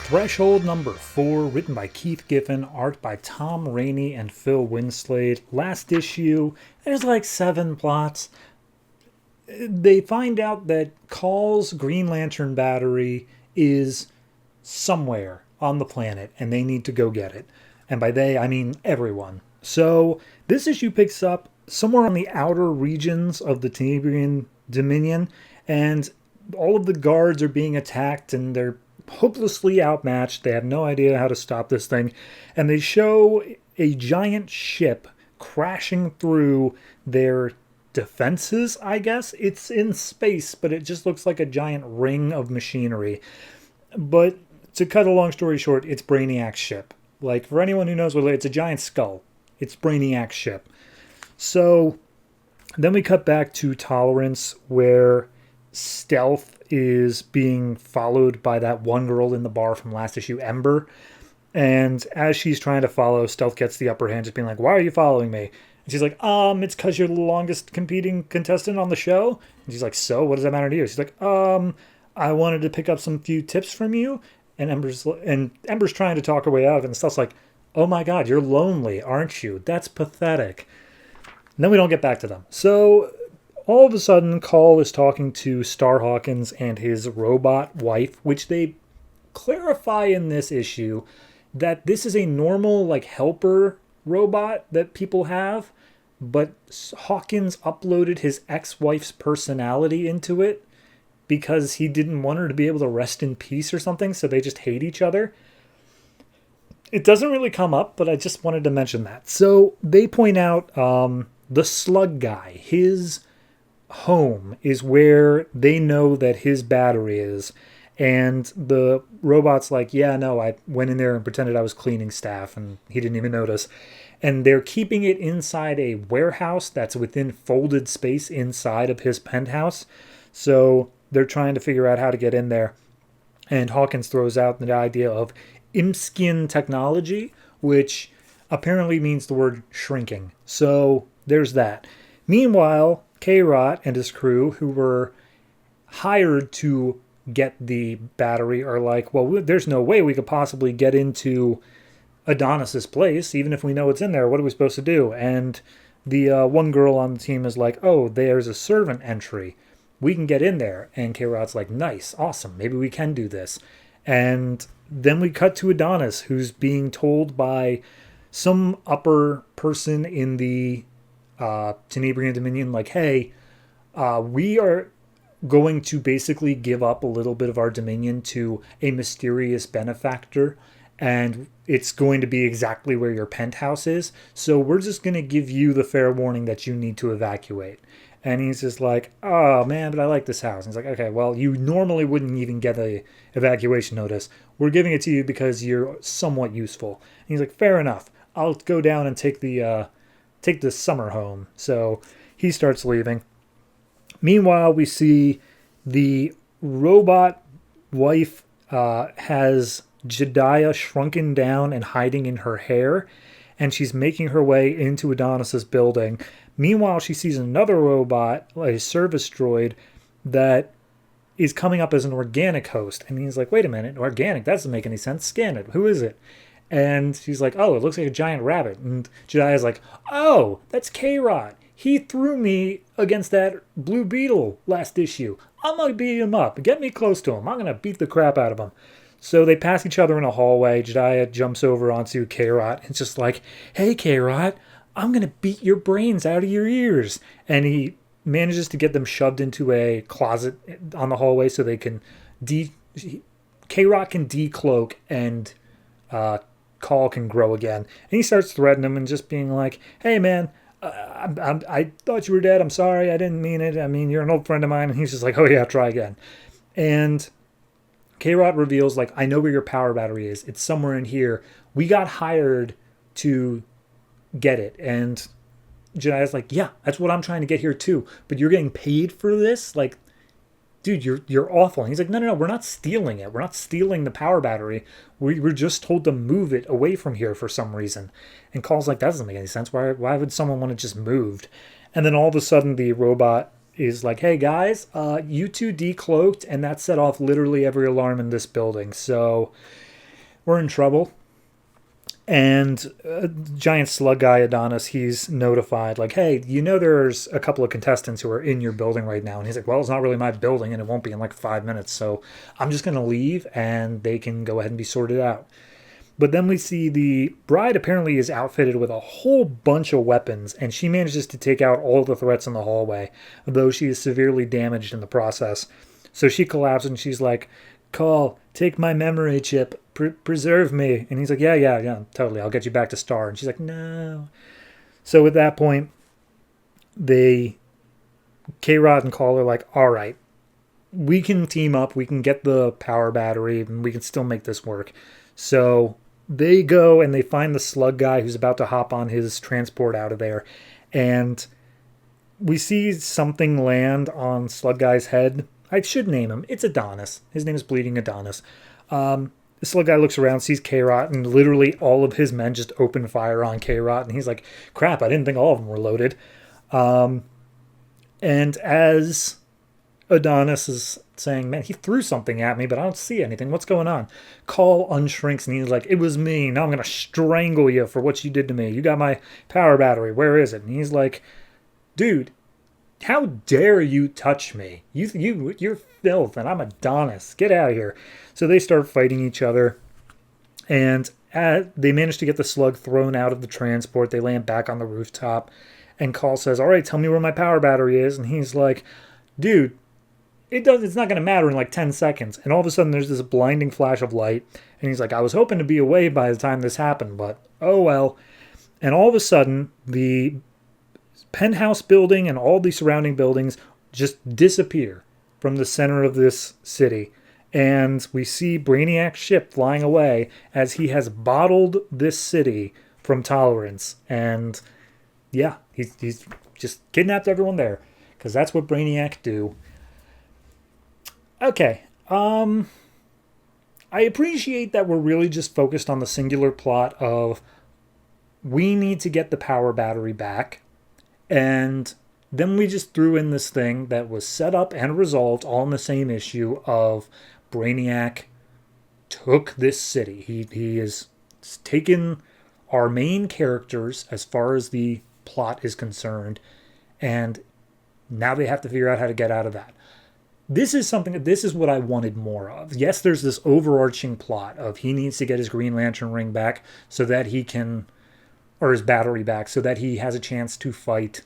Threshold number 4, written by Keith Giffen, art by Tom Rainey and Phil Winslade. Last issue, there's like 7 plots. They find out that Call's Green Lantern battery is somewhere on the planet, and they need to go get it. And by they, I mean everyone. So this issue picks up somewhere on the outer regions of the Tenebrian Dominion, and all of the guards are being attacked, and they're hopelessly outmatched. They have no idea how to stop this thing. And they show a giant ship crashing through their defenses, I guess. It's in space, but it just looks like a giant ring of machinery. But to cut a long story short, it's Brainiac's ship. Like, for anyone who knows what it's a giant skull. It's Brainiac's ship. So then we cut back to Tolerance, where Stealth is being followed by that one girl in the bar from last issue, Ember. And as she's trying to follow, Stealth gets the upper hand, just being like, "Why are you following me?" And she's like, it's because you're the longest competing contestant on the show." And she's like, "So, what does that matter to you?" She's like, I wanted to pick up some few tips from you. And Ember's trying to talk her way out of it, and Stealth's like, "Oh my god, you're lonely, aren't you? That's pathetic." And then we don't get back to them. So all of a sudden, Call is talking to Star Hawkins and his robot wife, which they clarify in this issue that this is a normal, like, helper robot that people have, but Hawkins uploaded his ex-wife's personality into it because he didn't want her to be able to rest in peace or something, so they just hate each other. It doesn't really come up, but I just wanted to mention that. So they point out the slug guy, his home is where they know that his battery is, and the robot's like, "Yeah, no, I went in there and pretended I was cleaning staff and he didn't even notice." And they're keeping it inside a warehouse that's within folded space inside of his penthouse. So they're trying to figure out how to get in there, and Hawkins throws out the idea of Imskin technology, which apparently means the word shrinking. So there's that. Meanwhile, K-Rot and his crew, who were hired to get the battery, are like, "Well, there's no way we could possibly get into Adonis's place, even if we know it's in there. What are we supposed to do?" And the one girl on the team is like, "Oh, there's a servant entry. We can get in there." And K-Rot's like, "Nice, awesome, maybe we can do this." And then we cut to Adonis, who's being told by some upper person in the Tenebrian Dominion, like, "Hey, we are going to basically give up a little bit of our dominion to a mysterious benefactor, and it's going to be exactly where your penthouse is. So we're just going to give you the fair warning that you need to evacuate." And he's just like, "Oh man, but I like this house." And he's like, "Okay, well, you normally wouldn't even get a evacuation notice. We're giving it to you because you're somewhat useful." And he's like, "Fair enough. I'll go down and take the summer home." So he starts leaving. Meanwhile, we see the robot wife has Jediah shrunken down and hiding in her hair, and she's making her way into Adonis's building. Meanwhile, she sees another robot, a service droid, that is coming up as an organic host. And he's like, "Wait a minute, organic? That doesn't make any sense. Scan it. Who is it?" And she's like, "Oh, it looks like a giant rabbit." And Jediah's like, "Oh, that's K-Rot. He threw me against that blue beetle last issue. I'm going to beat him up. Get me close to him. I'm going to beat the crap out of him." So they pass each other in a hallway. Jediah jumps over onto K-Rot and it's just like, "Hey, K-Rot, I'm going to beat your brains out of your ears." And he manages to get them shoved into a closet on the hallway so they can K-Rot can decloak, and Call can grow again. And he starts threatening him and just being like, "Hey, man, I thought you were dead. I'm sorry. I didn't mean it. I mean, you're an old friend of mine." And he's just like, "Oh yeah, try again." And K-Rot reveals, like, "I know where your power battery is. It's somewhere in here. We got hired to get it." And Jedi's like, "Yeah, that's what I'm trying to get here too. But you're getting paid for this? Like, dude, you're awful." And he's like, no, we're not stealing it. We're not stealing the power battery. We were just told to move it away from here for some reason." And Call's like, "That doesn't make any sense. Why would someone want to just moved?" And then all of a sudden the robot is like, "Hey guys, you two decloaked, and that set off literally every alarm in this building. So we're in trouble. And giant slug guy Adonis, he's notified, like, hey, you know there's a couple of contestants who are in your building right now. And he's like, well, it's not really my building, and it won't be in like 5 minutes. So I'm just going to leave, and they can go ahead and be sorted out. But then we see the bride apparently is outfitted with a whole bunch of weapons, and she manages to take out all the threats in the hallway, though she is severely damaged in the process. So she collapses, and she's like, Call, take my memory chip, preserve me. And he's like, yeah, totally. I'll get you back to Star. And she's like, no. So at that point, K-Rod and Call are like, all right, we can team up. We can get the power battery, and we can still make this work. So they go and they find the slug guy who's about to hop on his transport out of there. And we see something land on slug guy's head. I should name him. It's Adonis. His name is Bleeding Adonis. The slug guy looks around, sees K-Rot, and literally all of his men just open fire on K-Rot. And he's like, crap, I didn't think all of them were loaded. And as Adonis is saying, man, he threw something at me, but I don't see anything. What's going on? Call unshrinks, and he's like, it was me. Now I'm going to strangle you for what you did to me. You got my power battery. Where is it? And he's like, dude, how dare you touch me? You're filth, and I'm Adonis. Get out of here. So they start fighting each other, and they manage to get the slug thrown out of the transport. They land back on the rooftop, and Call says, all right, tell me where my power battery is. And he's like, dude, it's not going to matter in like 10 seconds. And all of a sudden, there's this blinding flash of light, and he's like, I was hoping to be away by the time this happened, but oh well. And all of a sudden, the penthouse building and all the surrounding buildings just disappear from the center of this city. And we see Brainiac's ship flying away as he has bottled this city from tolerance. And yeah, he's just kidnapped everyone there, because that's what Brainiac do. Okay, I appreciate that we're really just focused on the singular plot of we need to get the power battery back. And then we just threw in this thing that was set up and resolved all in the same issue of Brainiac took this city. He has taken our main characters as far as the plot is concerned, and now they have to figure out how to get out of that. This is what I wanted more of. Yes, there's this overarching plot of he needs to get his Green Lantern ring back so that he can, or his battery back, so that he has a chance to fight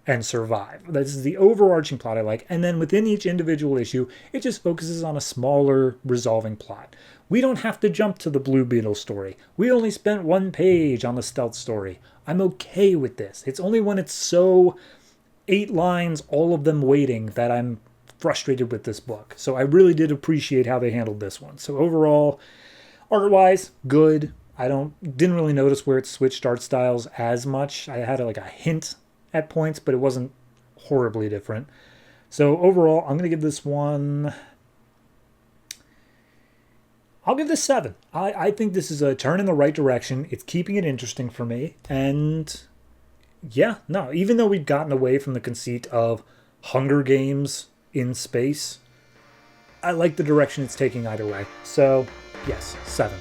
and survive. This is the overarching plot I like. And then within each individual issue, it just focuses on a smaller resolving plot. We don't have to jump to the Blue Beetle story. We only spent 1 page on the Stealth story. I'm okay with this. It's only when it's so 8 lines, all of them waiting, that I'm frustrated with this book. So I really did appreciate how they handled this one. So overall, art-wise, good. Didn't really notice where it switched art styles as much. I had a hint at points, but it wasn't horribly different. So overall, I'm going to give this one, I'll give this 7. I think this is a turn in the right direction. It's keeping it interesting for me. And yeah, no, even though we've gotten away from the conceit of Hunger Games in space, I like the direction it's taking either way. So yes, 7.